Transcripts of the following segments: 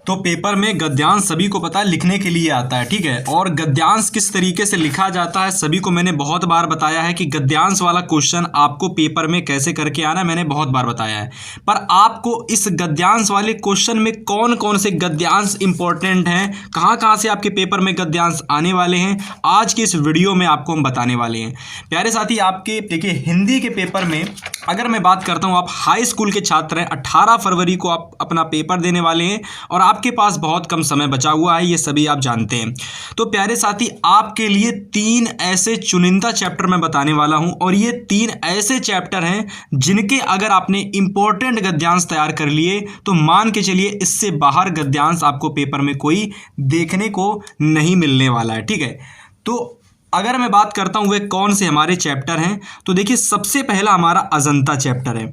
तो पेपर में गद्यांश सभी को पता है लिखने के लिए आता है, ठीक है। और गद्यांश किस तरीके से लिखा जाता है सभी को मैंने बहुत बार बताया है कि गद्यांश वाला क्वेश्चन आपको पेपर में कैसे करके आना है, मैंने बहुत बार बताया है। पर आपको इस गद्यांश वाले क्वेश्चन में कौन कौन से गद्यांश इंपॉर्टेंट हैं, कहाँ कहाँ से आपके पेपर में गद्यांश आने वाले हैं, आज की इस वीडियो में आपको हम बताने वाले हैं। प्यारे साथी, आपके देखिए हिंदी के पेपर में अगर मैं बात करता हूँ, आप हाई स्कूल के छात्र हैं, 18 फरवरी को आप अपना पेपर देने वाले हैं और आपके पास बहुत कम समय बचा हुआ है, ये सभी आप जानते हैं। तो प्यारे साथी, आपके लिए 3 ऐसे चुनिंदा चैप्टर मैं बताने वाला हूं और ये 3 ऐसे चैप्टर हैं जिनके अगर आपने इंपॉर्टेंट गद्यांश तैयार कर लिए तो मान के चलिए इससे बाहर गद्यांश आपको पेपर में कोई देखने को नहीं मिलने वाला है, ठीक है। तो अगर मैं बात करता हूं वे कौन से हमारे चैप्टर हैं, तो देखिए सबसे पहला हमारा अजंता चैप्टर है।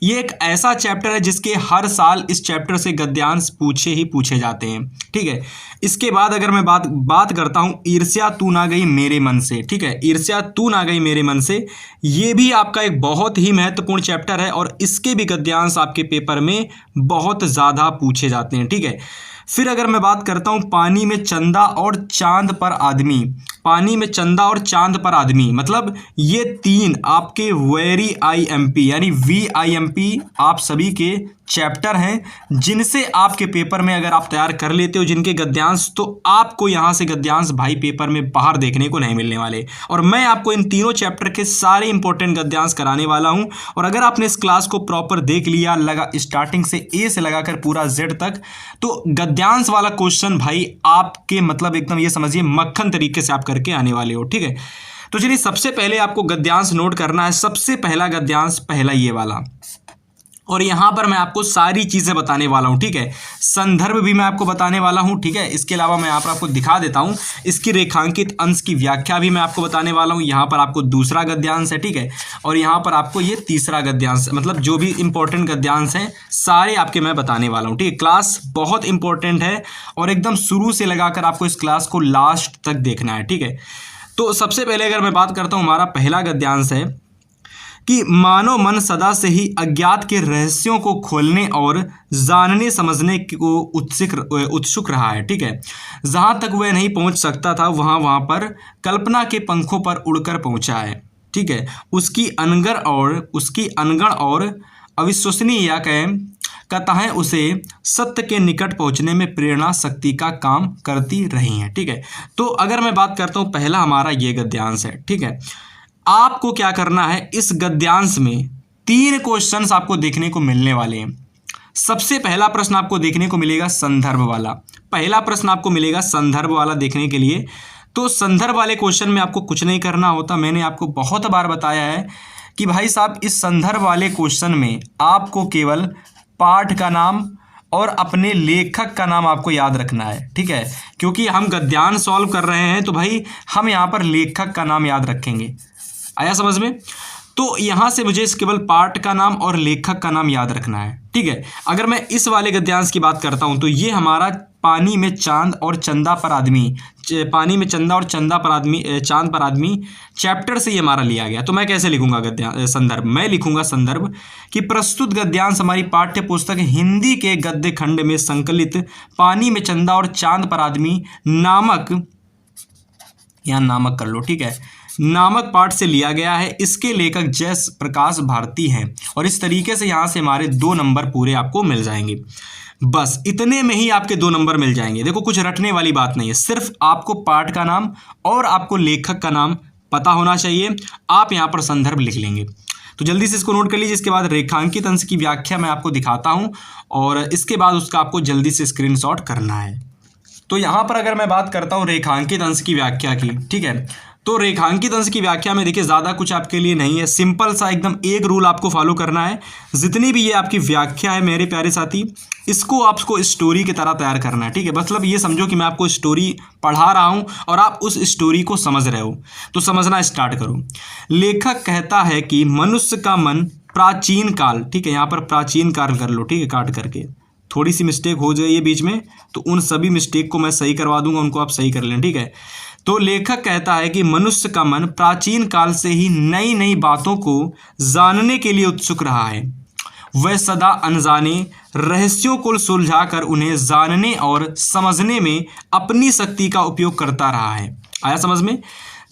ये एक ऐसा चैप्टर है जिसके हर साल इस चैप्टर से गद्यांश पूछे जाते हैं, ठीक है। इसके बाद अगर मैं बात करता हूँ ईर्ष्या तू ना गई मेरे मन से, ठीक है, ईर्ष्या तू ना गई मेरे मन से, ये भी आपका एक बहुत ही महत्वपूर्ण चैप्टर है और इसके भी गद्यांश आपके पेपर में बहुत ज़्यादा पूछे जाते हैं, ठीक है। फिर अगर मैं बात करता हूँ पानी में चंदा और चांद पर आदमी, पानी में चंदा और चांद पर आदमी, मतलब ये 3 आपके वेरी IMP यानी VIMP आप सभी के चैप्टर हैं जिनसे आपके पेपर में अगर आप तैयार कर लेते हो जिनके गद्यांश, तो आपको यहाँ से गद्यांश भाई पेपर में बाहर देखने को नहीं मिलने वाले। और मैं आपको इन तीनों चैप्टर के सारे इंपॉर्टेंट गद्यांश कराने वाला हूँ और अगर आपने इस क्लास को प्रॉपर देख लिया लगा स्टार्टिंग से A से लगाकर पूरा Z तक, तो गद्यांश वाला क्वेश्चन भाई आपके मतलब एकदम ये समझिए मक्खन तरीके से आप करके आने वाले हो, ठीक है। तो चलिए सबसे पहले आपको गद्यांश नोट करना है। सबसे पहला गद्यांश पहला ये वाला, और यहाँ पर मैं आपको सारी चीज़ें बताने वाला हूँ, ठीक है। संदर्भ भी मैं आपको बताने वाला हूँ, ठीक है। इसके अलावा मैं यहाँ पर आपको दिखा देता हूँ इसकी रेखांकित अंश की व्याख्या भी मैं आपको बताने वाला हूँ। यहाँ पर आपको दूसरा गद्यांश है, ठीक है, और यहाँ पर आपको ये तीसरा गद्यांश, मतलब जो भी इंपॉर्टेंट गद्यांश हैं सारे आपके मैं बताने वाला हूँ, ठीक है। क्लास बहुत इंपॉर्टेंट है और एकदम शुरू से लगाकर आपको इस क्लास को लास्ट तक देखना है, ठीक है। तो सबसे पहले अगर मैं बात करता हूँ, हमारा पहला गद्यांश है कि मानव मन सदा से ही अज्ञात के रहस्यों को खोलने और जानने समझने को उत्सुक रहा है, ठीक है। जहाँ तक वह नहीं पहुँच सकता था वहाँ पर कल्पना के पंखों पर उड़कर पहुँचा है, ठीक है। उसकी अनगढ़ और अविश्वसनीय या कथाएं उसे सत्य के निकट पहुँचने में प्रेरणा शक्ति का काम करती रही हैं, ठीक है। तो अगर मैं बात करता हूँ पहला हमारा ये गद्यांश है, ठीक है। आपको क्या करना है, इस गद्यांश में 3 क्वेश्चंस आपको देखने को मिलने वाले हैं। सबसे पहला प्रश्न आपको देखने को मिलेगा संदर्भ वाला, पहला प्रश्न आपको मिलेगा संदर्भ वाला देखने के लिए। तो संदर्भ वाले क्वेश्चन में आपको कुछ नहीं करना होता, मैंने आपको बहुत बार बताया है कि भाई साहब इस संदर्भ वाले क्वेश्चन में आपको केवल पाठ का नाम और अपने लेखक का नाम आपको याद रखना है, ठीक है। क्योंकि हम गद्यांश सॉल्व कर रहे हैं तो भाई हम यहाँ पर लेखक का नाम याद रखेंगे, आया समझ में। तो यहाँ से मुझे केवल पाठ का नाम और लेखक का नाम याद रखना है, ठीक है। अगर मैं इस वाले गद्यांश की बात करता हूँ तो ये हमारा पानी में चांद और चंदा पर आदमी, पानी में चंदा और चांद पर आदमी चैप्टर से ये हमारा लिया गया। तो मैं कैसे लिखूंगा संदर्भ, मैं लिखूंगा संदर्भ कि प्रस्तुत गद्यांश हमारी पाठ्य पुस्तक हिंदी के गद्य खंड में संकलित पानी में चंदा और चांद पर आदमी नामक, यहाँ नामक कर लो, ठीक है, नामक पाठ से लिया गया है। इसके लेखक जय प्रकाश भारती हैं और इस तरीके से यहाँ से हमारे 2 नंबर पूरे आपको मिल जाएंगे। बस इतने में ही आपके 2 नंबर मिल जाएंगे। देखो कुछ रटने वाली बात नहीं है, सिर्फ आपको पाठ का नाम और आपको लेखक का नाम पता होना चाहिए, आप यहाँ पर संदर्भ लिख लेंगे। तो जल्दी से इसको नोट कर लीजिए। इसके बाद रेखांकित अंश की व्याख्या मैं आपको दिखाता हूँ और इसके बाद उसका आपको जल्दी से स्क्रीनशॉट करना है। तो यहाँ पर अगर मैं बात करता हूँ रेखांकित अंश की व्याख्या की, ठीक है, तो रेखांकित अंश की व्याख्या में देखिए ज़्यादा कुछ आपके लिए नहीं है, सिंपल सा एकदम एक रूल आपको फॉलो करना है। जितनी भी ये आपकी व्याख्या है मेरे प्यारे साथी, इसको आपको स्टोरी की तरह तैयार करना है, ठीक है। मतलब ये समझो कि मैं आपको स्टोरी पढ़ा रहा हूँ और आप उस स्टोरी को समझ रहे हो, तो समझना स्टार्ट करो। लेखक कहता है कि मनुष्य का मन प्राचीन काल, ठीक है, यहाँ पर प्राचीन काल कर लो, ठीक है, काट करके थोड़ी सी मिस्टेक हो जाए बीच में तो उन सभी मिस्टेक को मैं सही करवा दूंगा, उनको आप सही कर लें, ठीक है। तो लेखक कहता है कि मनुष्य का मन प्राचीन काल से ही नई नई बातों को जानने के लिए उत्सुक रहा है। वह सदा अनजाने रहस्यों को सुलझाकर उन्हें जानने और समझने में अपनी शक्ति का उपयोग करता रहा है। आया समझ में?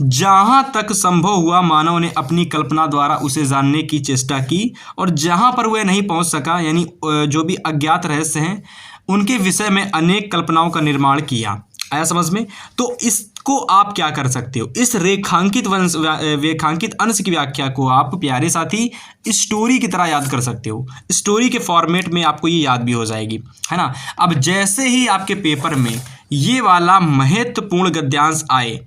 जहाँ तक संभव हुआ मानव ने अपनी कल्पना द्वारा उसे जानने की चेष्टा की, और जहाँ पर वह नहीं पहुँच सका, यानी जो भी अज्ञात रहस्य हैं उनके विषय में अनेक कल्पनाओं का निर्माण किया। आया समझ में? तो इसको आप क्या कर सकते हो, इस रेखांकित अंश की व्याख्या को आप प्यारे साथी स्टोरी की तरह याद कर सकते हो। स्टोरी के फॉर्मेट में आपको ये याद भी हो जाएगी, है ना। अब जैसे ही आपके पेपर में ये वाला महत्वपूर्ण गद्यांश आए,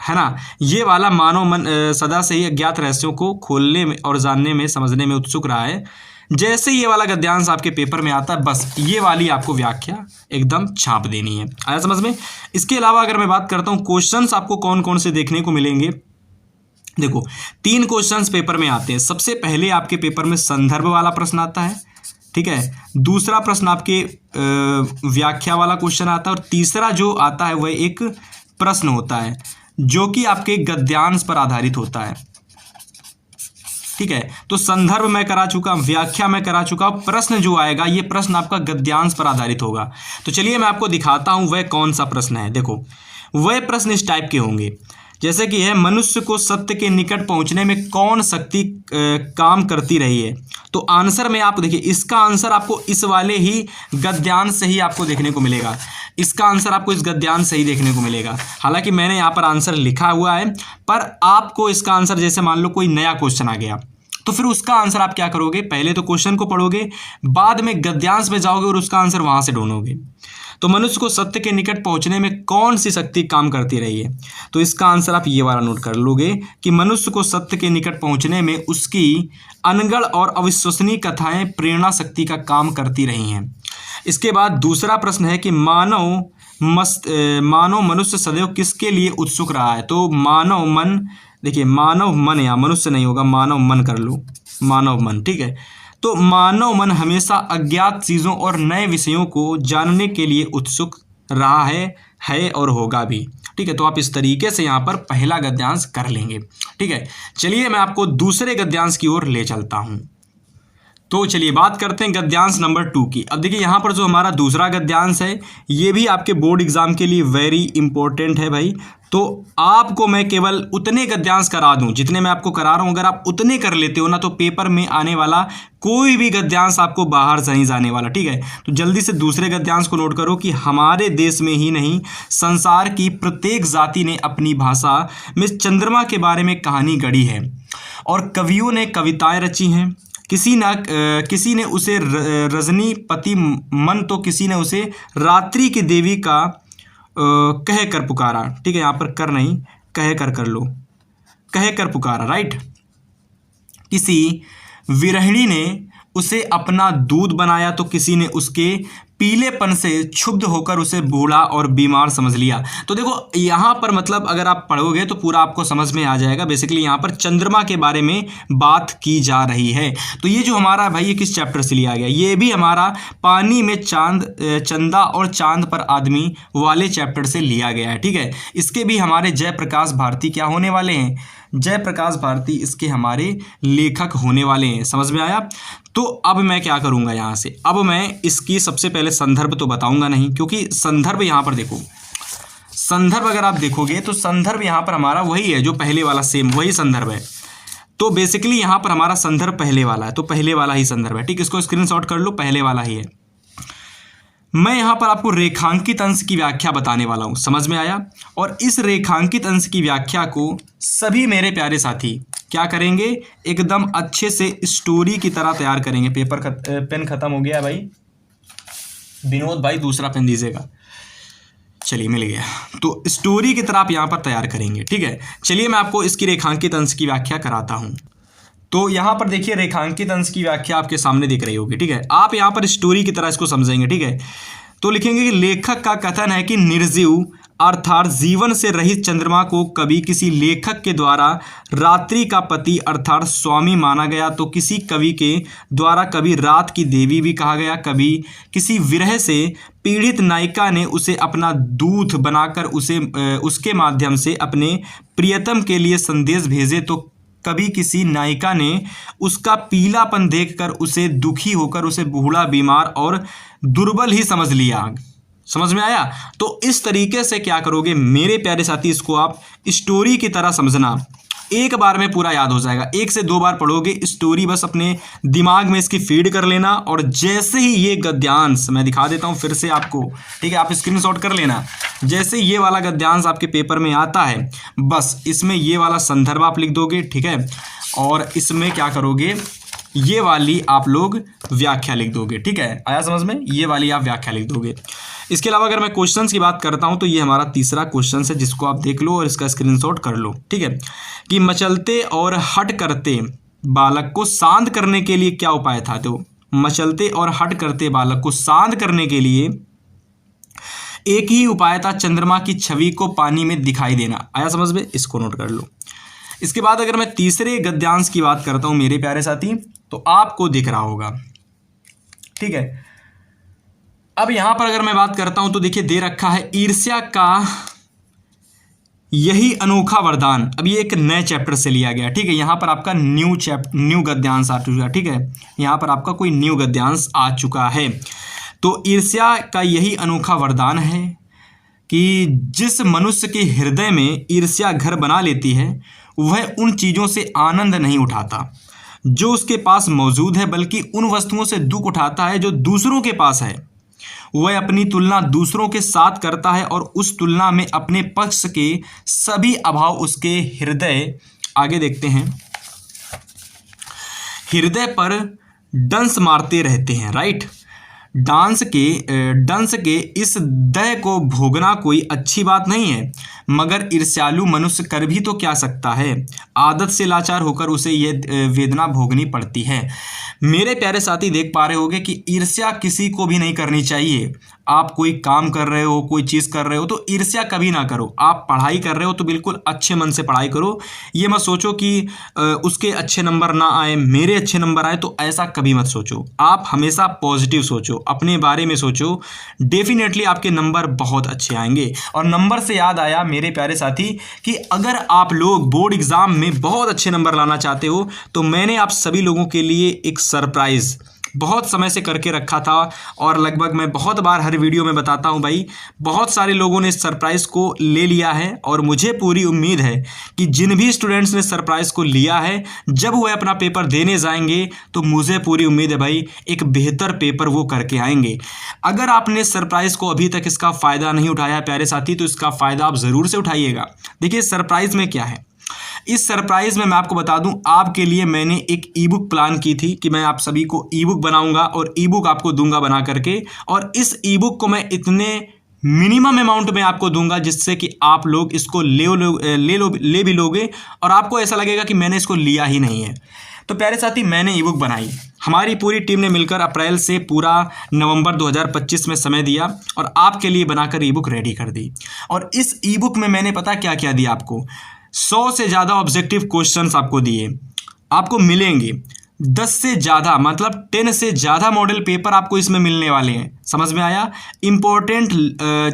है ना, ये वाला मानव मन सदा से ही अज्ञात रहस्यों को खोलने में और जानने में समझने में उत्सुक रहा है, जैसे ये वाला गद्यांश आपके पेपर में आता है, बस ये वाली आपको व्याख्या एकदम छाप देनी है। आया समझ में? इसके अलावा अगर मैं बात करता हूँ क्वेश्चंस आपको कौन कौन से देखने को मिलेंगे, देखो 3 क्वेश्चंस पेपर में आते हैं। सबसे पहले आपके पेपर में संदर्भ वाला प्रश्न आता है, ठीक है। दूसरा प्रश्न आपके व्याख्या वाला क्वेश्चन आता है, और तीसरा जो आता है वह एक प्रश्न होता है जो कि आपके गद्यांश पर आधारित होता है, ठीक है। तो संदर्भ मैं करा चुका, व्याख्या मैं करा चुका, प्रश्न जो आएगा ये प्रश्न आपका गद्यांश पर आधारित होगा। तो चलिए मैं आपको दिखाता हूं वह कौन सा प्रश्न है। देखो वह प्रश्न इस टाइप के होंगे, जैसे कि है मनुष्य को सत्य के निकट पहुंचने में कौन शक्ति काम करती रही है। तो आंसर में आप देखिए, इसका आंसर आपको इस वाले ही गद्यांश से ही आपको देखने को मिलेगा। इसका आंसर आपको इस गद्यांश से ही देखने को मिलेगा। हालांकि मैंने यहाँ पर आंसर लिखा हुआ है, पर आपको इसका आंसर, जैसे मान लो कोई नया क्वेश्चन आ गया तो फिर उसका आंसर आप क्या करोगे, पहले तो क्वेश्चन को पढ़ोगे, बाद में गद्यांश में जाओगे और उसका आंसर वहां से ढूंढोगे। तो मनुष्य को सत्य के निकट पहुंचने में कौन सी शक्ति काम करती रही है, तो इसका आंसर आप ये वाला नोट कर लोगे कि मनुष्य को सत्य के निकट पहुंचने में उसकी अनगढ़ और अविश्वसनीय कथाएं प्रेरणा शक्ति का काम करती रही हैं। इसके बाद दूसरा प्रश्न है कि मानव मनुष्य सदैव किसके लिए उत्सुक रहा है। तो मानव मन, देखिए मानव मन, या मनुष्य नहीं होगा, मानव मन कर लो, मानव मन, ठीक है। तो मानव मन हमेशा अज्ञात चीज़ों और नए विषयों को जानने के लिए उत्सुक रहा है और होगा भी, ठीक है। तो आप इस तरीके से यहाँ पर पहला गद्यांश कर लेंगे, ठीक है। चलिए मैं आपको दूसरे गद्यांश की ओर ले चलता हूँ। तो चलिए बात करते हैं गद्यांश नंबर 2 की। अब देखिए यहाँ पर जो हमारा दूसरा गद्यांश है ये भी आपके बोर्ड एग्जाम के लिए वेरी इंपॉर्टेंट है भाई। तो आपको मैं केवल उतने गद्यांश करा दूं जितने मैं आपको करा रहा हूं, अगर आप उतने कर लेते हो ना तो पेपर में आने वाला कोई भी गद्यांश आपको बाहर से नहीं जाने वाला, ठीक है। तो जल्दी से दूसरे गद्यांश को नोट करो कि हमारे देश में ही नहीं संसार की प्रत्येक जाति ने अपनी भाषा में चंद्रमा के बारे में कहानी गढ़ी है और कवियों ने कविताएं रची हैं। किसी ने उसे रजनीपति मन, तो किसी ने उसे रात्रि की देवी का कह कर पुकारा, ठीक है। यहाँ पर कर नहीं, कह कर लो, कह कर पुकारा, राइट। किसी विरहिणी ने उसे अपना दूध बनाया, तो किसी ने उसके पीलेपन से क्षुब्ध होकर उसे बूढ़ा और बीमार समझ लिया। तो देखो यहाँ पर मतलब अगर आप पढ़ोगे तो पूरा आपको समझ में आ जाएगा। बेसिकली यहाँ पर चंद्रमा के बारे में बात की जा रही है। तो ये जो हमारा भाई ये किस चैप्टर से लिया गया, ये भी हमारा पानी में चंदा और चांद पर आदमी वाले चैप्टर से लिया गया है, ठीक है। इसके भी हमारे जयप्रकाश भारती क्या होने वाले हैं, जयप्रकाश भारती इसके हमारे लेखक होने वाले हैं। समझ में आया। तो अब मैं क्या करूंगा यहाँ से, अब मैं इसकी सबसे पहले संदर्भ तो बताऊंगा नहीं, क्योंकि संदर्भ यहाँ पर देखो, संदर्भ अगर आप देखोगे तो संदर्भ यहाँ पर हमारा वही है जो पहले वाला, सेम वही संदर्भ है। तो बेसिकली यहाँ पर हमारा संदर्भ पहले वाला है, तो पहले वाला ही संदर्भ है, ठीक। इसको स्क्रीनशॉट कर लो, पहले वाला ही है। मैं यहाँ पर आपको रेखांकित अंश की व्याख्या बताने वाला हूँ, समझ में आया। और इस रेखांकित अंश की व्याख्या को सभी मेरे प्यारे साथी क्या करेंगे, एकदम अच्छे से स्टोरी की तरह तैयार करेंगे। पेन खत्म हो गया भाई, विनोद भाई दूसरा पेन दीजिएगा, चलिए मिल गया। तो स्टोरी की तरह आप यहाँ पर तैयार करेंगे, ठीक है। चलिए मैं आपको इसकी रेखांकित अंश की व्याख्या कराता हूँ। तो यहाँ पर देखिए रेखांकित अंश की व्याख्या आपके सामने दिख रही होगी, ठीक है। आप यहाँ पर स्टोरी की तरह इसको समझेंगे, ठीक है। तो लिखेंगे कि लेखक का कथन है कि निर्जीव अर्थात जीवन से रहित चंद्रमा को कभी किसी लेखक के द्वारा रात्रि का पति अर्थात स्वामी माना गया, तो किसी कवि के द्वारा कभी रात की देवी भी कहा गया, कभी किसी विरह से पीड़ित नायिका ने उसे अपना दूध बनाकर उसके माध्यम से अपने प्रियतम के लिए संदेश भेजे, तो कभी किसी नायिका ने उसका पीलापन देखकर उसे दुखी होकर उसे बूढ़ा, बीमार और दुर्बल ही समझ लिया। समझ में आया? तो इस तरीके से क्या करोगे मेरे प्यारे साथी, इसको आप स्टोरी की तरह समझना, एक बार में पूरा याद हो जाएगा। 1 से 2 बार पढ़ोगे स्टोरी, बस अपने दिमाग में इसकी फीड कर लेना, और जैसे ही ये गद्यांश मैं दिखा देता हूँ फिर से आपको, ठीक है, आप स्क्रीनशॉट कर लेना। जैसे ये वाला गद्यांश आपके पेपर में आता है, बस इसमें ये वाला संदर्भ आप लिख दोगे, ठीक है, और इसमें क्या करोगे, ये वाली आप लोग व्याख्या लिख दोगे। ठीक है, आया समझ में? ये वाली आप व्याख्या लिख दोगे। इसके अलावा अगर मैं क्वेश्चंस की बात करता हूं तो ये हमारा तीसरा क्वेश्चन है, जिसको आप देख लो और इसका स्क्रीनशॉट कर लो। ठीक है, कि मचलते और हट करते बालक को शांत करने के लिए क्या उपाय था? तो मचलते और हट करते बालक को शांत करने के लिए एक ही उपाय था, चंद्रमा की छवि को पानी में दिखाई देना। आया समझ में? इसको नोट कर लो। इसके बाद अगर मैं तीसरे गद्यांश की बात करता हूं मेरे प्यारे साथी, तो आपको दिख रहा होगा। ठीक है, अब यहां पर अगर मैं बात करता हूं तो देखिए दे रखा है, ईर्ष्या का यही अनोखा वरदान। अब ये एक नए चैप्टर से लिया गया। ठीक है, यहां पर आपका न्यू गद्यांश आ चुका। ठीक है, यहां पर आपका कोई न्यू गद्यांश आ चुका है। तो ईर्ष्या का यही अनोखा वरदान है कि जिस मनुष्य के हृदय में ईर्ष्या घर बना लेती है, वह उन चीज़ों से आनंद नहीं उठाता जो उसके पास मौजूद है, बल्कि उन वस्तुओं से दुख उठाता है जो दूसरों के पास है। वह अपनी तुलना दूसरों के साथ करता है और उस तुलना में अपने पक्ष के सभी अभाव उसके हृदय, आगे देखते हैं, हृदय पर डंस मारते रहते हैं। राइट, डंस के इस दय को भोगना कोई अच्छी बात नहीं है, मगर ईर्ष्यालु मनुष्य कर भी तो क्या सकता है। आदत से लाचार होकर उसे यह वेदना भोगनी पड़ती है। मेरे प्यारे साथी देख पा रहे होगे कि ईर्ष्या किसी को भी नहीं करनी चाहिए। आप कोई काम कर रहे हो, कोई चीज़ कर रहे हो, तो ईर्ष्या कभी ना करो। आप पढ़ाई कर रहे हो तो बिल्कुल अच्छे मन से पढ़ाई करो। ये मत सोचो कि उसके अच्छे नंबर ना आए, मेरे अच्छे नंबर आए, तो ऐसा कभी मत सोचो। आप हमेशा पॉजिटिव सोचो, अपने बारे में सोचो, डेफिनेटली आपके नंबर बहुत अच्छे आएंगे। और नंबर से याद आया मेरे प्यारे साथी कि अगर आप लोग बोर्ड एग्ज़ाम में बहुत अच्छे नंबर लाना चाहते हो तो मैंने आप सभी लोगों के लिए एक सरप्राइज़ बहुत समय से करके रखा था, और लगभग मैं बहुत बार हर वीडियो में बताता हूं भाई, बहुत सारे लोगों ने इस सरप्राइज़ को ले लिया है, और मुझे पूरी उम्मीद है कि जिन भी स्टूडेंट्स ने सरप्राइज़ को लिया है, जब वह अपना पेपर देने जाएंगे तो मुझे पूरी उम्मीद है भाई एक बेहतर पेपर वो करके आएंगे। अगर आपने सरप्राइज़ को अभी तक इसका फ़ायदा नहीं उठाया प्यारे साथी, तो इसका फ़ायदा आप ज़रूर से उठाइएगा। देखिए सरप्राइज़ में क्या है, इस सरप्राइज़ में मैं आपको बता दूं, आपके लिए मैंने एक ई बुक प्लान की थी कि मैं आप सभी को ई बुक बनाऊंगा और ई बुक आपको दूंगा बना करके, और इस ई बुक को मैं इतने मिनिमम अमाउंट में आपको दूंगा जिससे कि आप लोग इसको ले भी लोगे और आपको ऐसा लगेगा कि मैंने इसको लिया ही नहीं है। तो प्यारे साथी, मैंने ई बुक बनाई, हमारी पूरी टीम ने मिलकर अप्रैल से पूरा नवंबर 2025 में समय दिया और आपके लिए बनाकर ई बुक रेडी कर दी। और इस ई बुक में मैंने पता क्या क्या दिया आपको, 100 से ज़्यादा ऑब्जेक्टिव क्वेश्चंस आपको दिए, आपको मिलेंगे 10 से ज़्यादा, मतलब 10 से ज़्यादा मॉडल पेपर आपको इसमें मिलने वाले हैं। समझ में आया? इंपॉर्टेंट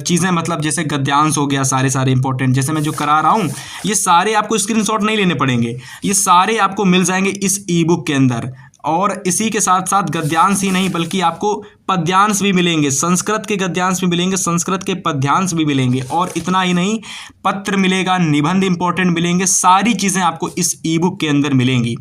चीज़ें, मतलब जैसे गद्यांश हो गया, सारे इंपॉर्टेंट जैसे मैं जो करा रहा हूँ, ये सारे आपको स्क्रीनशॉट नहीं लेने पड़ेंगे, ये सारे आपको मिल जाएंगे इस ई बुक के अंदर। और इसी के साथ साथ गद्यांश ही नहीं बल्कि आपको पद्यांश भी मिलेंगे, संस्कृत के गद्यांश भी मिलेंगे, संस्कृत के पद्यांश भी मिलेंगे, और इतना ही नहीं, पत्र मिलेगा, निबंध इंपॉर्टेंट मिलेंगे, सारी चीज़ें आपको इस ई बुक के अंदर मिलेंगी।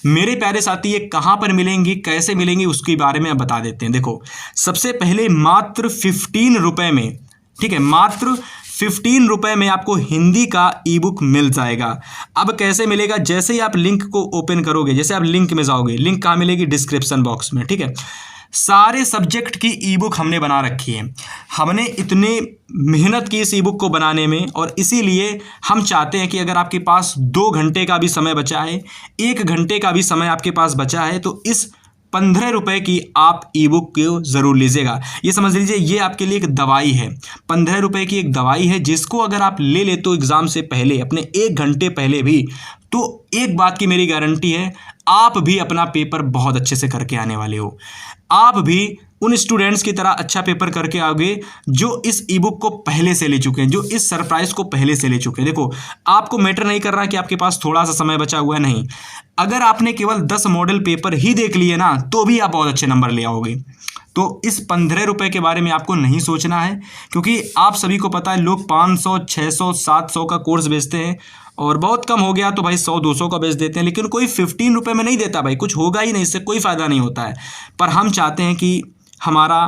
मेरे प्यारे साथी, ये कहाँ पर मिलेंगी, कैसे मिलेंगी, उसके बारे में आप बता देते हैं। देखो, सबसे पहले मात्र 15 रुपये में, ठीक है, मात्र 15 रुपये में आपको हिंदी का ई बुक मिल जाएगा। अब कैसे मिलेगा, जैसे ही आप लिंक को ओपन करोगे, जैसे आप लिंक में जाओगे, लिंक कहाँ मिलेगी, डिस्क्रिप्शन बॉक्स में। ठीक है, सारे सब्जेक्ट की ई बुक हमने बना रखी है। हमने इतने मेहनत की इस ई बुक को बनाने में, और इसीलिए हम चाहते हैं कि अगर आपके पास 2 घंटे का भी समय बचा है, 1 घंटे का भी समय आपके पास बचा है, तो इस 15 रुपये की आप ई बुक को ज़रूर लीजिएगा। ये समझ लीजिए, ये आपके लिए एक दवाई है, 15 रुपये की एक दवाई है, जिसको अगर आप ले लेते हो एग्ज़ाम से पहले, अपने 1 घंटे पहले भी, तो एक बात की मेरी गारंटी है, आप भी अपना पेपर बहुत अच्छे से करके आने वाले हो। आप भी उन स्टूडेंट्स की तरह अच्छा पेपर करके आओगे जो इस ई बुक को पहले से ले चुके हैं, जो इस सरप्राइज को पहले से ले चुके हैं। देखो, आपको मैटर नहीं कर रहा कि आपके पास थोड़ा सा समय बचा हुआ है, नहीं। अगर आपने केवल 10 मॉडल पेपर ही देख लिए ना, तो भी आप बहुत अच्छे नंबर ले आओगे। तो इस 15 रुपये के बारे में आपको नहीं सोचना है, क्योंकि आप सभी को पता है लोग 500, 600, 700 का कोर्स बेचते हैं, और बहुत कम हो गया तो भाई 100, 200 का बेच देते हैं, लेकिन कोई 15 रुपये में नहीं देता भाई, कुछ होगा ही नहीं, इससे कोई फ़ायदा नहीं होता है। पर हम चाहते हैं कि हमारा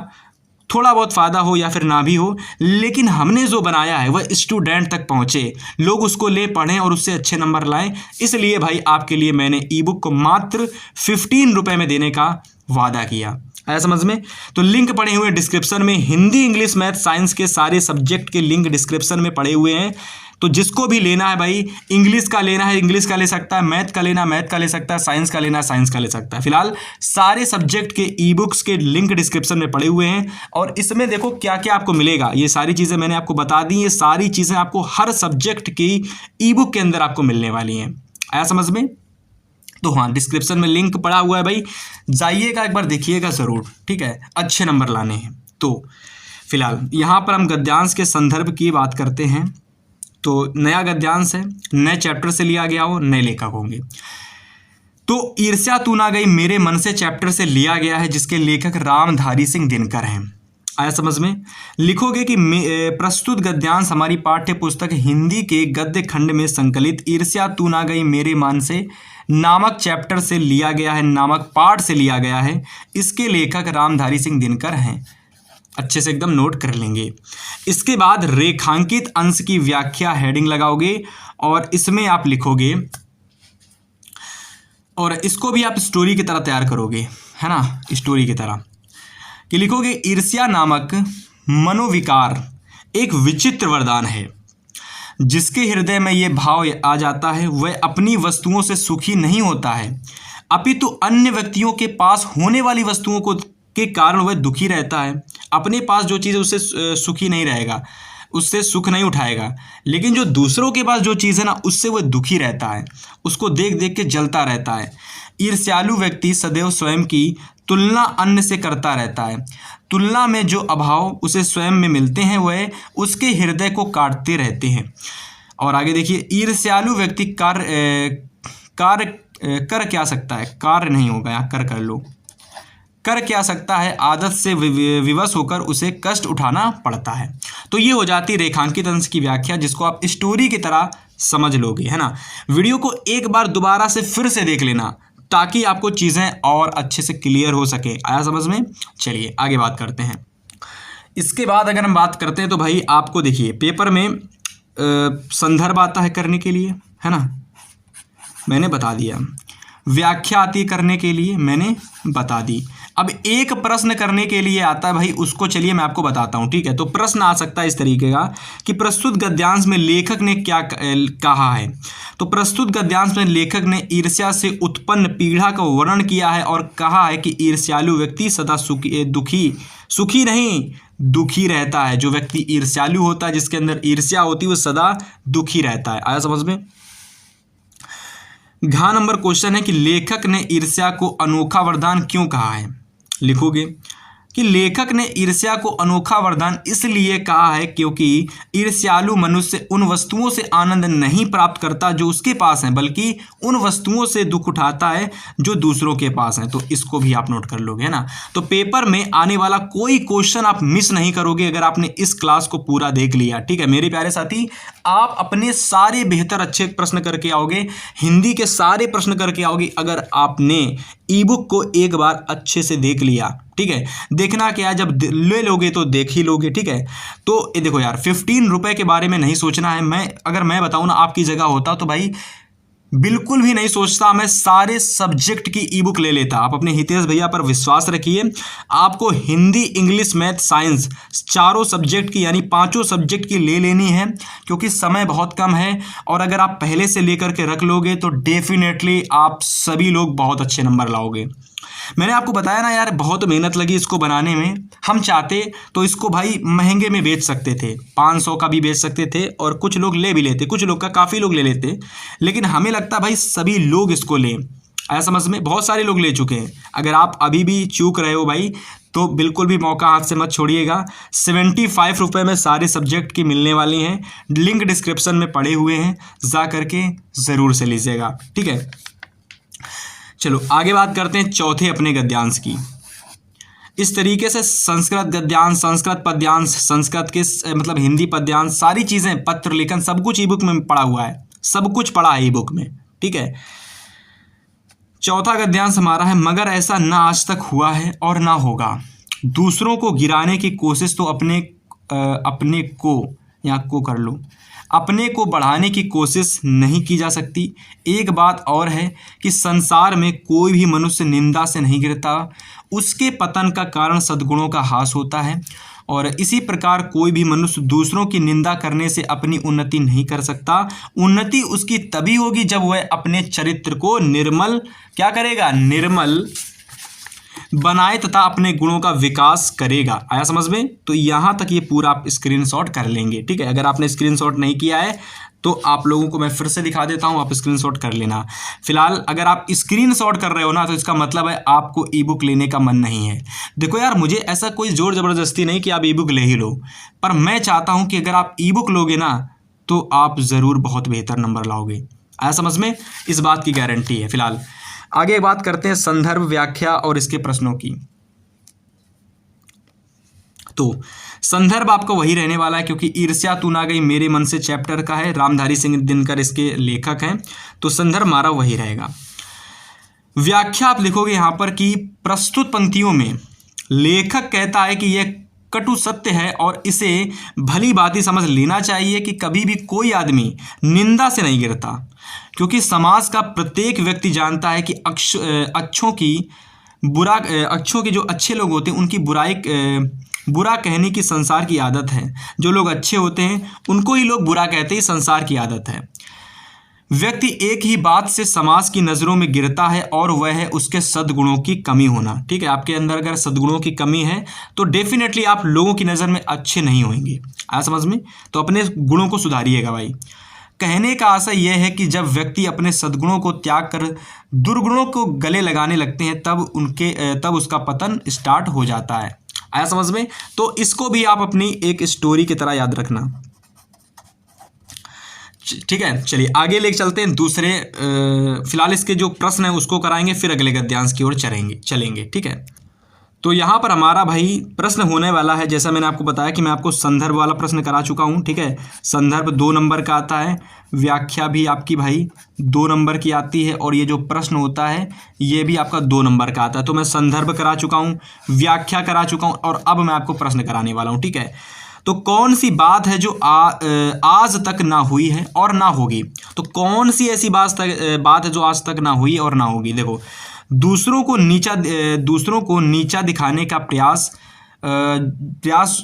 थोड़ा बहुत फ़ायदा हो या फिर ना भी हो, लेकिन हमने जो बनाया है वह स्टूडेंट तक पहुँचे, लोग उसको ले पढ़ें और उससे अच्छे नंबर लाएं। इसलिए भाई आपके लिए मैंने ई बुक को मात्र 15 रुपये में देने का वादा किया। आया समझ में? तो लिंक पड़े हुए डिस्क्रिप्शन में, हिंदी, इंग्लिश, मैथ, साइंस के सारे सब्जेक्ट के लिंक डिस्क्रिप्शन में पड़े हुए हैं। तो जिसको भी लेना है भाई, इंग्लिश का लेना है इंग्लिश का ले सकता है, मैथ का लेना मैथ का ले सकता है, साइंस का लेना साइंस का ले सकता है। फिलहाल सारे सब्जेक्ट के ई बुक्स के लिंक डिस्क्रिप्शन में पड़े हुए हैं, और इसमें देखो क्या क्या आपको मिलेगा। ये सारी चीज़ें मैंने आपको बता दी, ये सारी चीज़ें आपको हर सब्जेक्ट की ई बुक के अंदर आपको मिलने वाली हैं। आया समझ में? तो हाँ, डिस्क्रिप्शन में लिंक पड़ा हुआ है भाई, जाइएगा एक बार देखिएगा ज़रूर, ठीक है? अच्छे नंबर लाने हैं। तो फिलहाल यहाँ पर हम गद्यांश के संदर्भ की बात करते हैं। तो नया गद्यांश है, नए चैप्टर से लिया गया हो, नए लेखक होंगे। तो ईर्ष्या तू ना गई मेरे मन से चैप्टर से लिया गया है, जिसके लेखक रामधारी सिंह दिनकर हैं। आया समझ में? लिखोगे कि प्रस्तुत गद्यांश हमारी पाठ्य पुस्तक हिंदी के गद्य खंड में संकलित ईर्ष्या तू ना गई मेरे मन से नामक चैप्टर से लिया गया है, नामक पाठ से लिया गया है। इसके लेखक रामधारी सिंह दिनकर हैं। अच्छे से एकदम नोट कर लेंगे। इसके बाद रेखांकित अंश की व्याख्या हेडिंग लगाओगे, और इसमें आप लिखोगे, और इसको भी आप स्टोरी की तरह तैयार करोगे, है ना? स्टोरी की तरह कि लिखोगे, ईर्ष्या नामक मनोविकार एक विचित्र वरदान है। जिसके हृदय में ये भाव आ जाता है वह अपनी वस्तुओं से सुखी नहीं होता है, अपितु अन्य व्यक्तियों के पास होने वाली वस्तुओं को के कारण वह दुखी रहता है। अपने पास जो चीज़ है उससे सुखी नहीं रहेगा, उससे सुख नहीं उठाएगा, लेकिन जो दूसरों के पास जो चीज़ है ना, उससे वह दुखी रहता है, उसको देख देख के जलता रहता है। ईर्ष्यालु व्यक्ति सदैव स्वयं की तुलना अन्य से करता रहता है। तुलना में जो अभाव उसे स्वयं में मिलते हैं वह उसके हृदय को काटते रहते हैं। और आगे देखिए, ईर्ष्यालु व्यक्ति कार्य कर क्या सकता है, कार्य नहीं होगा यहाँ, कर लो, कर क्या सकता है, आदत से विवश होकर उसे कष्ट उठाना पड़ता है। तो ये हो जाती रेखांकित अंश की व्याख्या, जिसको आप स्टोरी की तरह समझ लोगे, है ना? वीडियो को एक बार दोबारा से फिर से देख लेना, ताकि आपको चीज़ें और अच्छे से क्लियर हो सके। आया समझ में? चलिए आगे बात करते हैं। इसके बाद अगर हम बात करते हैं तो भाई आपको देखिए, पेपर में संदर्भ आता है करने के लिए, है ना? मैंने बता दिया। व्याख्या आती है करने के लिए, मैंने बता दी। अब एक प्रश्न करने के लिए आता है भाई, उसको चलिए मैं आपको बताता हूँ, ठीक है? तो प्रश्न आ सकता है इस तरीके का कि प्रस्तुत गद्यांश में लेखक ने क्या कहा है। तो प्रस्तुत गद्यांश में लेखक ने ईर्ष्या से उत्पन्न पीड़ा का वर्णन किया है और कहा है कि ईर्ष्यालु व्यक्ति सदा सुखी नहीं दुखी रहता है। जो व्यक्ति ईर्ष्यालु होता है, जिसके अंदर ईर्ष्या होती है, वो सदा दुखी रहता है। आया समझ में? घ नंबर क्वेश्चन है कि लेखक ने ईर्ष्या को अनोखा वरदान क्यों कहा है। लिखोगे कि लेखक ने ईर्ष्या को अनोखा वरदान इसलिए कहा है क्योंकि ईर्ष्यालु मनुष्य उन वस्तुओं से आनंद नहीं प्राप्त करता जो उसके पास हैं, बल्कि उन वस्तुओं से दुख उठाता है जो दूसरों के पास हैं। तो इसको भी आप नोट कर लोगे, है ना? तो पेपर में आने वाला कोई क्वेश्चन आप मिस नहीं करोगे अगर आपने इस क्लास को पूरा देख लिया, ठीक है मेरे प्यारे साथी? आप अपने सारे बेहतर अच्छे प्रश्न करके आओगे, हिंदी के सारे प्रश्न करके आओगे अगर आपने ई बुक को एक बार अच्छे से देख लिया, ठीक है? देखना क्या, जब ले लोगे तो देख ही लोगे, ठीक है? तो ये देखो यार, 15 रुपये के बारे में नहीं सोचना है। अगर मैं बताऊँ ना, आपकी जगह होता तो भाई बिल्कुल भी नहीं सोचता, मैं सारे सब्जेक्ट की ई बुक ले लेता। आप अपने हितेश भैया पर विश्वास रखिए, आपको हिंदी, इंग्लिश, मैथ, साइंस चारों सब्जेक्ट की, यानी 5 सब्जेक्ट की ले लेनी है, क्योंकि समय बहुत कम है। और अगर आप पहले से लेकर के रख लोगे तो डेफिनेटली आप सभी लोग बहुत अच्छे नंबर लाओगे। मैंने आपको बताया ना यार, बहुत मेहनत लगी इसको बनाने में। हम चाहते तो इसको भाई महंगे में बेच सकते थे, 500 का भी बेच सकते थे, और कुछ लोग ले भी लेते, कुछ लोग का काफ़ी लोग ले लेते, लेकिन हमें लगता भाई सभी लोग इसको लें। आया समझ में? बहुत सारे लोग ले चुके हैं। अगर आप अभी भी चूक रहे हो भाई तो बिल्कुल भी मौका हाथ से मत छोड़िएगा। 75 रुपये में सारे सब्जेक्ट की मिलने वाली हैं, लिंक डिस्क्रिप्शन में पड़े हुए हैं, जा करके ज़रूर से लीजिएगा, ठीक है। चलो आगे बात करते हैं चौथे अपने गद्यांश की। इस तरीके से संस्कृत गद्यांश, संस्कृत पद्यांश, संस्कृत के मतलब हिंदी पद्यांश, सारी चीज़ें, पत्र लेखन, सब कुछ ई बुक में पड़ा हुआ है, सब कुछ पड़ा है ई बुक में, ठीक है। चौथा गद्यांश हमारा है, मगर ऐसा ना आज तक हुआ है और ना होगा। दूसरों को गिराने की कोशिश तो अपने को, या को कर लो, अपने को बढ़ाने की कोशिश नहीं की जा सकती। एक बात और है कि संसार में कोई भी मनुष्य निंदा से नहीं गिरता, उसके पतन का कारण सद्गुणों का ह्रास होता है। और इसी प्रकार कोई भी मनुष्य दूसरों की निंदा करने से अपनी उन्नति नहीं कर सकता। उन्नति उसकी तभी होगी जब वह अपने चरित्र को निर्मल क्या करेगा, निर्मल बनाए तथा अपने गुणों का विकास करेगा। आया समझ में? तो यहाँ तक ये पूरा आप स्क्रीनशॉट कर लेंगे, ठीक है। अगर आपने स्क्रीनशॉट नहीं किया है तो आप लोगों को मैं फिर से दिखा देता हूँ, आप स्क्रीनशॉट कर लेना। फिलहाल अगर आप स्क्रीनशॉट कर रहे हो ना तो इसका मतलब है आपको ई बुक लेने का मन नहीं है। देखो यार, मुझे ऐसा कोई ज़ोर ज़बरदस्ती नहीं कि आप ई बुक ले ही लो, पर मैं चाहता हूँ कि अगर आप ई बुक लोगे ना तो आप ज़रूर बहुत बेहतर नंबर लाओगे। आया समझ में? इस बात की गारंटी है। फिलहाल आगे बात करते हैं संदर्भ, व्याख्या और इसके प्रश्नों की। तो संदर्भ आपका वही रहने वाला है, क्योंकि ईर्ष्या तू ना गई मेरे मन से चैप्टर का है, रामधारी सिंह दिनकर इसके लेखक हैं, तो संदर्भ हमारा वही रहेगा। व्याख्या आप लिखोगे यहाँ पर कि प्रस्तुत पंक्तियों में लेखक कहता है कि यह कटु सत्य है और इसे भली भांति समझ लेना चाहिए कि कभी भी कोई आदमी निंदा से नहीं गिरता, क्योंकि समाज का प्रत्येक व्यक्ति जानता है कि अच्छों की जो अच्छे लोग होते हैं उनकी बुरा कहने की संसार की आदत है। जो लोग अच्छे होते हैं उनको ही लोग बुरा कहते हैं, संसार की आदत है। व्यक्ति एक ही बात से समाज की नज़रों में गिरता है और वह है उसके सद्गुणों की कमी होना, ठीक है। आपके अंदर अगर सद्गुणों की कमी है तो डेफिनेटली आप लोगों की नज़र में अच्छे नहीं होंगे। आया समझ में? तो अपने गुणों को सुधारिएगा भाई। कहने का आशय यह है कि जब व्यक्ति अपने सद्गुणों को त्याग कर दुर्गुणों को गले लगाने लगते हैं तब उसका पतन स्टार्ट हो जाता है। आया समझ में? तो इसको भी आप अपनी एक स्टोरी की तरह याद रखना, ठीक है। चलिए आगे लेके चलते हैं दूसरे। फिलहाल इसके जो प्रश्न है उसको कराएंगे, फिर अगले गद्यांश की ओर चलेंगे, ठीक है। तो यहाँ पर हमारा भाई प्रश्न होने वाला है, जैसा मैंने आपको बताया कि मैं आपको संदर्भ वाला प्रश्न करा चुका हूँ, ठीक है। संदर्भ 2 नंबर का आता है, व्याख्या भी आपकी भाई 2 नंबर की आती है, और ये जो प्रश्न होता है ये भी आपका 2 नंबर का आता है। तो मैं संदर्भ करा चुका हूँ, व्याख्या करा चुका हूँ, और अब मैं आपको प्रश्न कराने वाला हूँ, ठीक है। तो कौन सी बात है जो आज तक ना हुई है और ना होगी? तो कौन सी ऐसी बात है जो आज तक ना हुई और ना होगी? देखो, दूसरों को नीचा दिखाने का प्रयास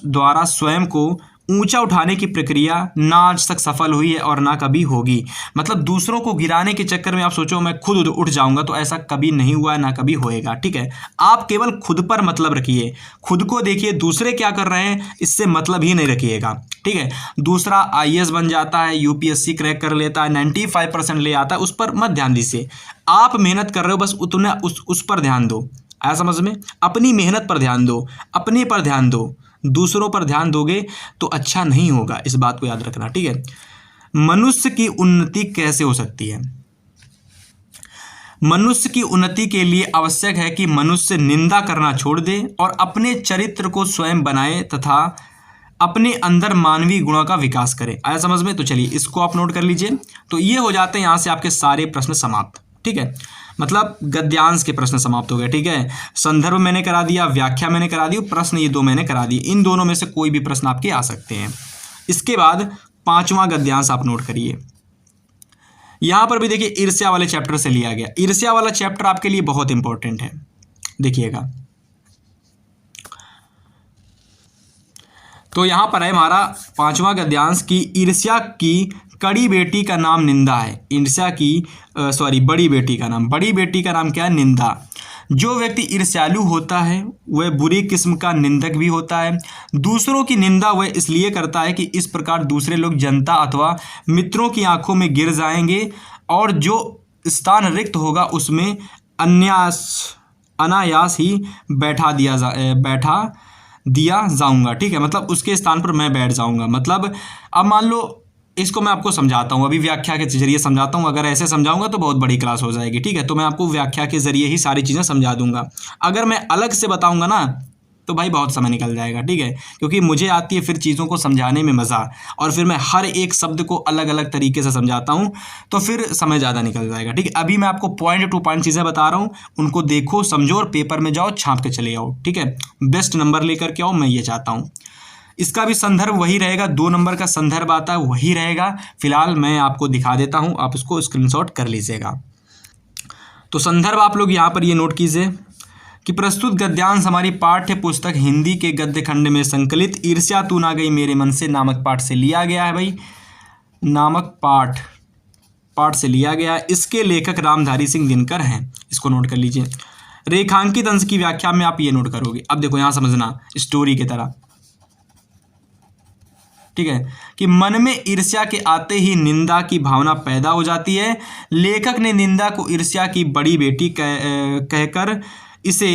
द्वारा स्वयं को ऊंचा उठाने की प्रक्रिया ना आज तक सफल हुई है और ना कभी होगी। मतलब दूसरों को गिराने के चक्कर में आप सोचो मैं खुद उठ जाऊंगा, तो ऐसा कभी नहीं हुआ है, ना कभी होएगा, ठीक है। आप केवल खुद पर मतलब रखिए, खुद को देखिए, दूसरे क्या कर रहे हैं इससे मतलब ही नहीं रखिएगा, ठीक है। दूसरा IAS बन जाता है, UPSC क्रैक कर लेता है, 95% ले आता है, उस पर मत ध्यान दीजिए। आप मेहनत कर रहे हो, बस उतना उस पर ध्यान दो। आया समझ में? अपनी मेहनत पर ध्यान दो, अपने पर ध्यान दो। दूसरों पर ध्यान दोगे तो अच्छा नहीं होगा, इस बात को याद रखना, ठीक है। मनुष्य की उन्नति कैसे हो सकती है? मनुष्य की उन्नति के लिए आवश्यक है कि मनुष्य निंदा करना छोड़ दे और अपने चरित्र को स्वयं बनाए तथा अपने अंदर मानवीय गुणों का विकास करे। आया समझ में? तो चलिए इसको आप नोट कर लीजिए। तो ये हो जाते हैं यहाँ से आपके सारे प्रश्न समाप्त, ठीक है। मतलब गद्यांश के प्रश्न समाप्त हो गए, ठीक है। संदर्भ मैंने करा दिया, व्याख्या मैंने करा दी, प्रश्न ये 2 मैंने करा दिए। इन दोनों में से कोई भी प्रश्न आपके आ सकते हैं। इसके बाद 5वां गद्यांश आप नोट करिए। यहां पर भी देखिए ईर्ष्या वाले चैप्टर से लिया गया। ईर्ष्या वाला चैप्टर आपके लिए बहुत इंपॉर्टेंट है, देखिएगा। तो यहां पर है हमारा 5वां गद्यांश की ईर्ष्या की कड़ी बेटी का नाम निंदा है। ईर्ष्या की बड़ी बेटी का नाम क्या है? निंदा। जो व्यक्ति ईर्ष्यालु होता है वह बुरी किस्म का निंदक भी होता है। दूसरों की निंदा वह इसलिए करता है कि इस प्रकार दूसरे लोग जनता अथवा मित्रों की आंखों में गिर जाएंगे, और जो स्थान रिक्त होगा उसमें अनायास ही बैठा दिया जाऊंगा। ठीक है, मतलब उसके स्थान पर मैं बैठ जाऊंगा। मतलब अब मान लो, इसको मैं आपको समझाता हूँ, अभी व्याख्या के जरिए समझाता हूँ। अगर ऐसे समझाऊंगा तो बहुत बड़ी क्लास हो जाएगी। ठीक है, तो मैं आपको व्याख्या के जरिए ही सारी चीज़ें समझा दूंगा। अगर मैं अलग से बताऊंगा ना तो भाई बहुत समय निकल जाएगा। ठीक है, क्योंकि मुझे आती है फिर चीज़ों को समझाने में मज़ा, और फिर मैं हर एक शब्द को अलग अलग तरीके से समझाता हूँ, तो फिर समय ज़्यादा निकल जाएगा। ठीक है, अभी मैं आपको पॉइंट टू पॉइंट चीज़ें बता रहा हूँ, उनको देखो, समझो और पेपर में जाओ छाप के चले आओ। ठीक है, बेस्ट नंबर लेकर के आओ, मैं ये चाहता हूँ। इसका भी संदर्भ वही रहेगा, 2 नंबर का संदर्भ आता है वही रहेगा। फिलहाल मैं आपको दिखा देता हूँ, आप इसको स्क्रीनशॉट कर लीजिएगा। तो संदर्भ आप लोग यहाँ पर ये नोट कीजिए कि प्रस्तुत गद्यांश हमारी पाठ्य पुस्तक हिंदी के गद्य खंड में संकलित ईर्ष्या तू ना गई मेरे मन से नामक पाठ से लिया गया है। भाई, नामक पाठ से लिया गया है। इसके लेखक रामधारी सिंह दिनकर हैं, इसको नोट कर लीजिए। रेखांकित अंश की व्याख्या में आप ये नोट करोगे। अब देखो यहाँ समझना, स्टोरी की तरह। ठीक है, कि मन में ईर्ष्या के आते ही निंदा की भावना पैदा हो जाती है। लेखक ने निंदा को ईर्ष्या की बड़ी बेटी कहकर इसे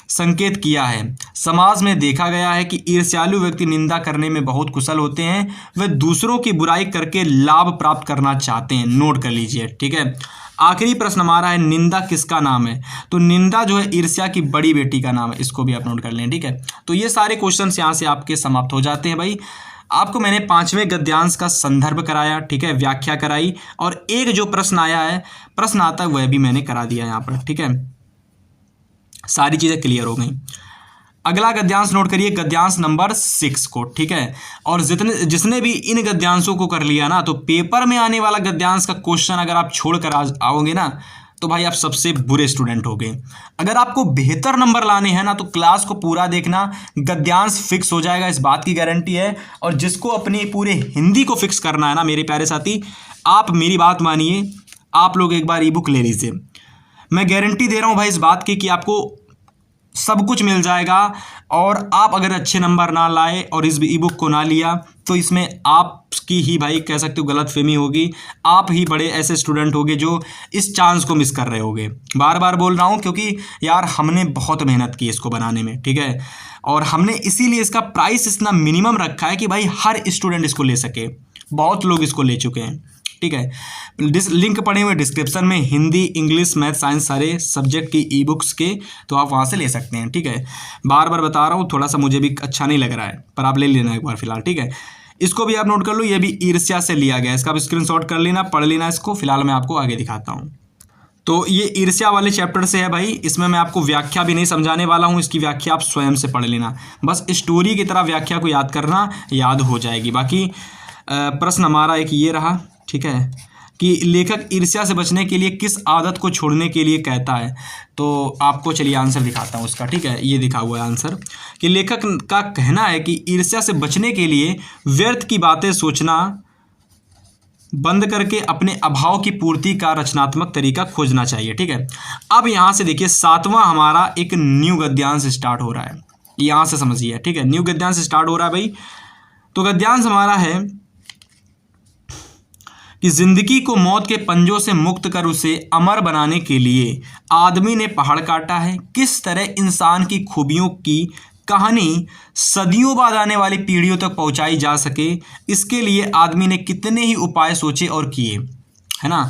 संकेत किया है। समाज में देखा गया है कि ईर्ष्यालु व्यक्ति निंदा करने में बहुत कुशल होते हैं, वे दूसरों की बुराई करके लाभ प्राप्त करना चाहते हैं। नोट कर लीजिए। ठीक है, आखिरी प्रश्न हमारा है, निंदा किसका नाम है? तो निंदा जो है ईर्ष्या की बड़ी बेटी का नाम है, इसको भी आप नोट कर लें। ठीक है, तो ये सारे क्वेश्चंस यहाँ से आपके समाप्त हो जाते हैं। भाई, आपको मैंने 5वें गद्यांश का संदर्भ कराया, ठीक है, व्याख्या कराई, और एक जो प्रश्न आता है वह भी मैंने करा दिया यहाँ पर। ठीक है, सारी चीज़ें क्लियर हो गई। अगला गद्यांश नोट करिए, गद्यांश नंबर 6 को। ठीक है, और जिसने भी इन गद्यांशों को कर लिया ना, तो पेपर में आने वाला गद्यांश का क्वेश्चन अगर आप छोड़ कर आओगे ना, तो भाई आप सबसे बुरे स्टूडेंट हो गए। अगर आपको बेहतर नंबर लाने हैं ना, तो क्लास को पूरा देखना, गद्यांश फिक्स हो जाएगा, इस बात की गारंटी है। और जिसको अपनी पूरे हिंदी को फिक्स करना है ना मेरे प्यारे साथी, आप मेरी बात मानिए, आप लोग एक बार ई बुक ले लीजिए। मैं गारंटी दे रहा हूँ भाई इस बात की कि आपको सब कुछ मिल जाएगा। और आप अगर अच्छे नंबर ना लाए और इस ई बुक को ना लिया, तो इसमें आपकी ही भाई कह सकते हो गलतफहमी होगी। आप ही बड़े ऐसे स्टूडेंट होगे जो इस चांस को मिस कर रहे होगे। बार बार बोल रहा हूँ क्योंकि यार हमने बहुत मेहनत की इसको बनाने में। ठीक है, और हमने इसीलिए इसका प्राइस इतना मिनिमम रखा है कि भाई हर स्टूडेंट इसको ले सके। बहुत लोग इसको ले चुके हैं। ठीक है, लिंक पड़े हुए डिस्क्रिप्शन में, हिंदी, इंग्लिश, मैथ, साइंस सारे सब्जेक्ट की ई बुक्स के, तो आप वहाँ से ले सकते हैं। ठीक है, बार बार बता रहा हूँ, थोड़ा सा मुझे भी अच्छा नहीं लग रहा है, पर आप ले लेना एक बार फिलहाल। ठीक है, इसको भी आप नोट कर लो, ये भी ईर्ष्या से लिया गया है, इसका भी स्क्रीनशॉट कर लेना, पढ़ लेना इसको। फिलहाल मैं आपको आगे दिखाता हूँ। तो ये ईर्ष्या वाले चैप्टर से है भाई, इसमें मैं आपको व्याख्या भी नहीं समझाने वाला हूँ, इसकी व्याख्या आप स्वयं से पढ़ लेना। बस स्टोरी की तरह व्याख्या को याद करना, याद हो जाएगी। बाकी प्रश्न हमारा एक ये रहा, ठीक है, कि लेखक ईर्ष्या से बचने के लिए किस आदत को छोड़ने के लिए कहता है। तो आपको चलिए आंसर दिखाता हूँ उसका। ठीक है, ये दिखा हुआ है आंसर, कि लेखक का कहना है कि ईर्ष्या से बचने के लिए व्यर्थ की बातें सोचना बंद करके अपने अभाव की पूर्ति का रचनात्मक तरीका खोजना चाहिए। ठीक है, अब यहाँ से देखिए 7वां हमारा एक न्यू गद्यांश स्टार्ट हो रहा है, यहाँ से समझिए। ठीक है, न्यू गद्यांश स्टार्ट हो रहा है भाई। तो गद्यांश हमारा है कि जिंदगी को मौत के पंजों से मुक्त कर उसे अमर बनाने के लिए आदमी ने पहाड़ काटा है। किस तरह इंसान की खूबियों की कहानी सदियों बाद आने वाली पीढ़ियों तक पहुंचाई जा सके, इसके लिए आदमी ने कितने ही उपाय सोचे और किए, है ना।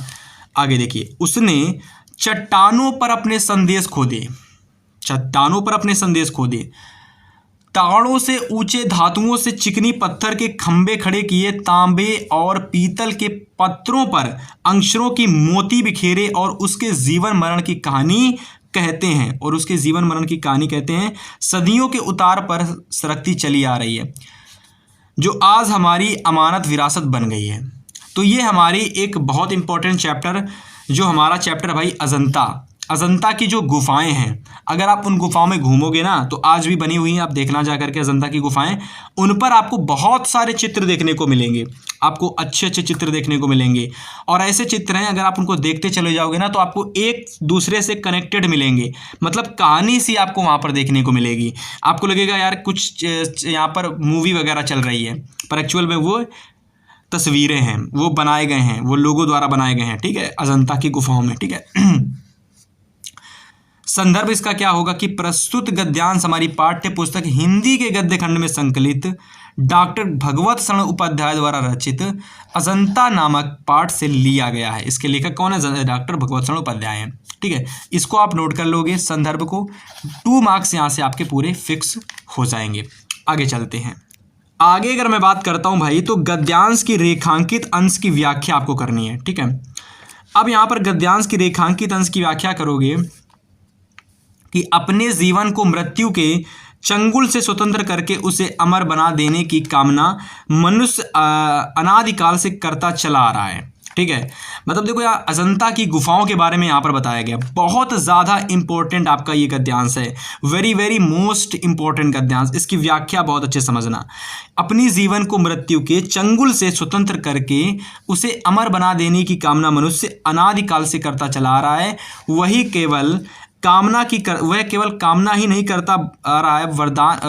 आगे देखिए, उसने चट्टानों पर अपने संदेश खोदे, चट्टानों पर अपने संदेश खोदे, ताड़ों से ऊंचे धातुओं से चिकनी पत्थर के खंभे खड़े किए, तांबे और पीतल के पत्रों पर अक्षरों की मोती बिखेरे और उसके जीवन मरण की कहानी कहते हैं, और उसके जीवन मरण की कहानी कहते हैं, सदियों के उतार पर सरकती चली आ रही है, जो आज हमारी अमानत विरासत बन गई है। तो ये हमारी एक बहुत इंपॉर्टेंट चैप्टर, जो हमारा चैप्टर भाई अजंता की जो गुफाएं हैं, अगर आप उन गुफाओं में घूमोगे ना, तो आज भी बनी हुई हैं, आप देखना जा करके अजंता की गुफाएं, उन पर आपको बहुत सारे चित्र देखने को मिलेंगे, आपको अच्छे अच्छे चित्र देखने को मिलेंगे। और ऐसे चित्र हैं, अगर आप उनको देखते चले जाओगे ना, तो आपको एक दूसरे से कनेक्टेड मिलेंगे, मतलब कहानी सी आपको वहाँ पर देखने को मिलेगी। आपको लगेगा यार कुछ यहाँ पर मूवी वगैरह चल रही है, पर एक्चुअल में वो तस्वीरें हैं वो बनाए गए हैं, वो लोगों द्वारा बनाए गए हैं, ठीक है, अजंता की गुफाओं में, ठीक है। संदर्भ इसका क्या होगा कि प्रस्तुत गद्यांश हमारी पाठ्य पुस्तक हिंदी के गद्य खंड में संकलित डॉक्टर भगवत शरण उपाध्याय द्वारा रचित अजंता नामक पाठ से लिया गया है। इसके लेखक कौन है? डॉक्टर भगवत शरण उपाध्याय हैं, ठीक है। इसको आप नोट कर लोगे संदर्भ को, 2 मार्क्स यहाँ से आपके पूरे फिक्स हो जाएंगे। आगे चलते हैं। आगे अगर मैं बात करता हूँ भाई, तो गद्यांश की रेखांकित अंश की व्याख्या आपको करनी है, ठीक है। अब यहाँ पर गद्यांश की रेखांकित अंश की व्याख्या करोगे कि अपने जीवन को मृत्यु के चंगुल से स्वतंत्र करके उसे अमर बना देने की कामना मनुष्य अनादिकाल से करता चला आ रहा है, ठीक है। मतलब देखो यार, अजंता की गुफाओं के बारे में यहाँ पर बताया गया, बहुत ज़्यादा इंपॉर्टेंट आपका ये गद्यांश है, वेरी वेरी मोस्ट इंपॉर्टेंट गद्यांश। इसकी व्याख्या बहुत अच्छे समझना। अपनी जीवन को मृत्यु के चंगुल से स्वतंत्र करके उसे अमर बना देने की कामना मनुष्य अनादिकाल से करता चला आ रहा है। वह केवल कामना ही नहीं करता आ रहा है,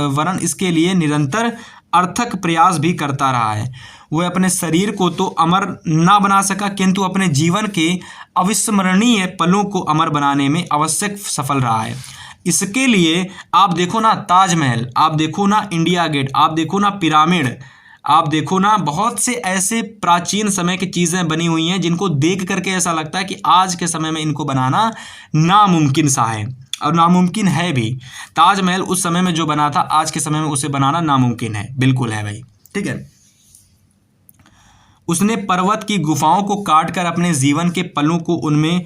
वरन इसके लिए निरंतर अर्थक प्रयास भी करता रहा है। वह अपने शरीर को तो अमर ना बना सका, किंतु अपने जीवन के अविस्मरणीय पलों को अमर बनाने में अवश्य सफल रहा है। इसके लिए आप देखो ना ताजमहल, आप देखो ना इंडिया गेट, आप देखो ना पिरामिड, आप देखो ना बहुत से ऐसे प्राचीन समय की चीज़ें बनी हुई हैं जिनको देख करके ऐसा लगता है कि आज के समय में इनको बनाना नामुमकिन सा है, और नामुमकिन है भी। ताजमहल उस समय में जो बना था, आज के समय में उसे बनाना नामुमकिन है, बिल्कुल है भाई, ठीक है। उसने पर्वत की गुफाओं को काट कर अपने जीवन के पलों को उनमें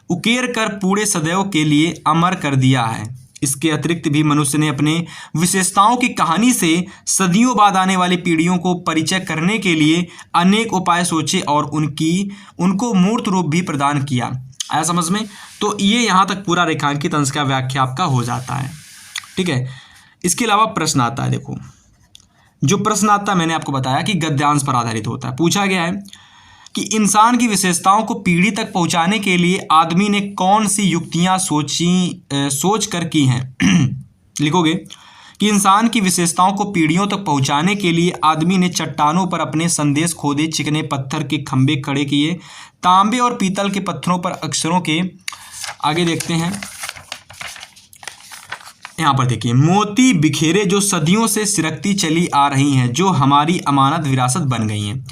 उकेर कर पूरे सदैव के लिए अमर कर दिया है। इसके अतिरिक्त भी मनुष्य ने अपने विशेषताओं की कहानी से सदियों बाद आने वाली पीढ़ियों को परिचय करने के लिए अनेक उपाय सोचे और उनको मूर्त रूप भी प्रदान किया। आया समझ में? तो ये यहाँ तक पूरा रेखांकित अंश का व्याख्या आपका हो जाता है, ठीक है। इसके अलावा प्रश्न आता है, देखो जो प्रश्न आता है मैंने आपको बताया कि गद्यांश पर आधारित होता है। पूछा गया है कि इंसान की विशेषताओं को पीढ़ी तक पहुंचाने के लिए आदमी ने कौन सी युक्तियां सोच कर की हैं। लिखोगे कि इंसान की विशेषताओं को पीढ़ियों तक पहुंचाने के लिए आदमी ने चट्टानों पर अपने संदेश खोदे, चिकने पत्थर के खंभे खड़े किए, तांबे और पीतल के पत्थरों पर अक्षरों के आगे देखते हैं, यहाँ पर देखिए, मोती बिखेरे जो सदियों से सिरकती चली आ रही हैं, जो हमारी अमानत विरासत बन गई हैं।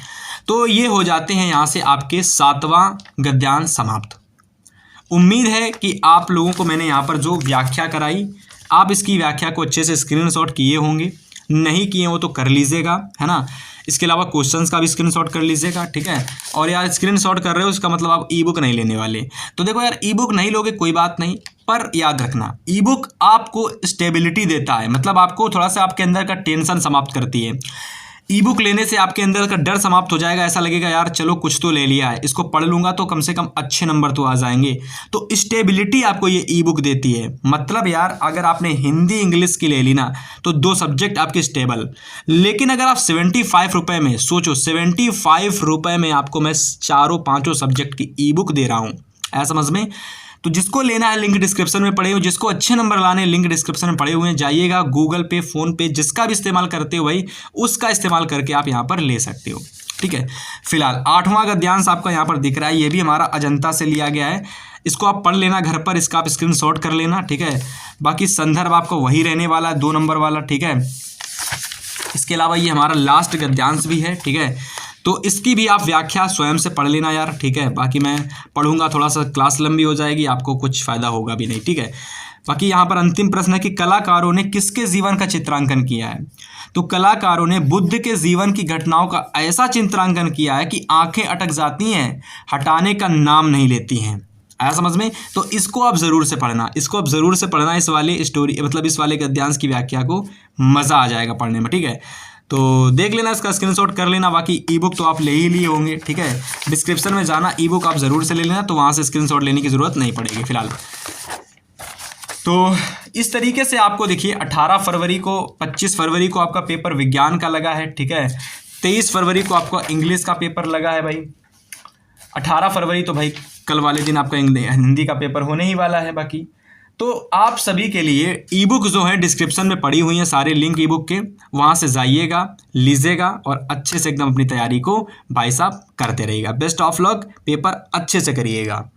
तो ये हो जाते हैं यहाँ से आपके 7वां गद्यांश समाप्त। उम्मीद है कि आप लोगों को मैंने यहाँ पर जो व्याख्या कराई, आप इसकी व्याख्या को अच्छे से स्क्रीनशॉट किए होंगे, नहीं किए हो तो कर लीजिएगा, है ना। इसके अलावा क्वेश्चंस का भी स्क्रीनशॉट कर लीजिएगा, ठीक है। और यार स्क्रीनशॉट कर रहे हो इसका मतलब आप ई बुक नहीं लेने वाले, तो देखो यार ई बुक नहीं लोगे कोई बात नहीं, पर याद रखना ई बुक आपको स्टेबिलिटी देता है, मतलब आपको थोड़ा सा आपके अंदर का टेंशन समाप्त करती है। ई बुक लेने से आपके अंदर का डर समाप्त हो जाएगा, ऐसा लगेगा यार चलो कुछ तो ले लिया है, इसको पढ़ लूँगा तो कम से कम अच्छे नंबर तो आ जाएंगे। तो स्टेबिलिटी आपको ये ई बुक देती है। मतलब यार अगर आपने हिंदी इंग्लिश की ले ली ना तो 2 सब्जेक्ट आपके स्टेबल, लेकिन अगर आप 75 रुपये में सोचो, 75 रुपये में आपको मैं 4-5 सब्जेक्ट की ई बुक दे रहा हूँ, ऐसा समझ में। तो जिसको लेना है लिंक डिस्क्रिप्शन में पड़े हो, जिसको अच्छे नंबर लाने लिंक डिस्क्रिप्शन में पड़े हुए हैं, जाइएगा गूगल पे, फ़ोन पे, जिसका भी इस्तेमाल करते हो भाई उसका इस्तेमाल करके आप यहाँ पर ले सकते हो, ठीक है। फिलहाल 8वां गद्यांश आपका यहाँ पर दिख रहा है, ये भी हमारा अजंता से लिया गया है। इसको आप पढ़ लेना घर पर, इसका आप स्क्रीनशॉट कर लेना, ठीक है। बाकी संदर्भ आपका वही रहने वाला है, 2 नंबर वाला, ठीक है। इसके अलावा ये हमारा लास्ट गद्यांश भी है, ठीक है। तो इसकी भी आप व्याख्या स्वयं से पढ़ लेना यार, ठीक है। बाकी मैं पढ़ूंगा, थोड़ा सा क्लास लंबी हो जाएगी, आपको कुछ फ़ायदा होगा भी नहीं, ठीक है। बाकी यहाँ पर अंतिम प्रश्न है कि कलाकारों ने किसके जीवन का चित्रांकन किया है। तो कलाकारों ने बुद्ध के जीवन की घटनाओं का ऐसा चित्रांकन किया है कि आंखें अटक जाती हैं, हटाने का नाम नहीं लेती हैं। आया समझ में? तो इसको आप ज़रूर से पढ़ना, इस वाले स्टोरी मतलब इस वाले गद्यांश की व्याख्या को, मज़ा आ जाएगा पढ़ने में, ठीक है। तो देख लेना, इसका स्क्रीनशॉट कर लेना। बाकी ई बुक तो आप ले ही लिए होंगे, ठीक है। डिस्क्रिप्शन में जाना, ई बुक आप ज़रूर से ले लेना, तो वहाँ से स्क्रीनशॉट लेने की ज़रूरत नहीं पड़ेगी फ़िलहाल। तो इस तरीके से आपको देखिए 18 फरवरी को 25 फरवरी को आपका पेपर विज्ञान का लगा है, ठीक है। 23 फरवरी को आपका इंग्लिश का पेपर लगा है भाई। 18 फरवरी तो भाई कल वाले दिन आपका हिंदी का पेपर होने ही वाला है। बाकी तो आप सभी के लिए ई बुक जो है डिस्क्रिप्शन में पड़ी हुई हैं, सारे लिंक ई बुक के, वहाँ से जाइएगा, लीजिएगा और अच्छे से एकदम अपनी तैयारी को भाई साहब करते रहिएगा। बेस्ट ऑफ लक, पेपर अच्छे से करिएगा।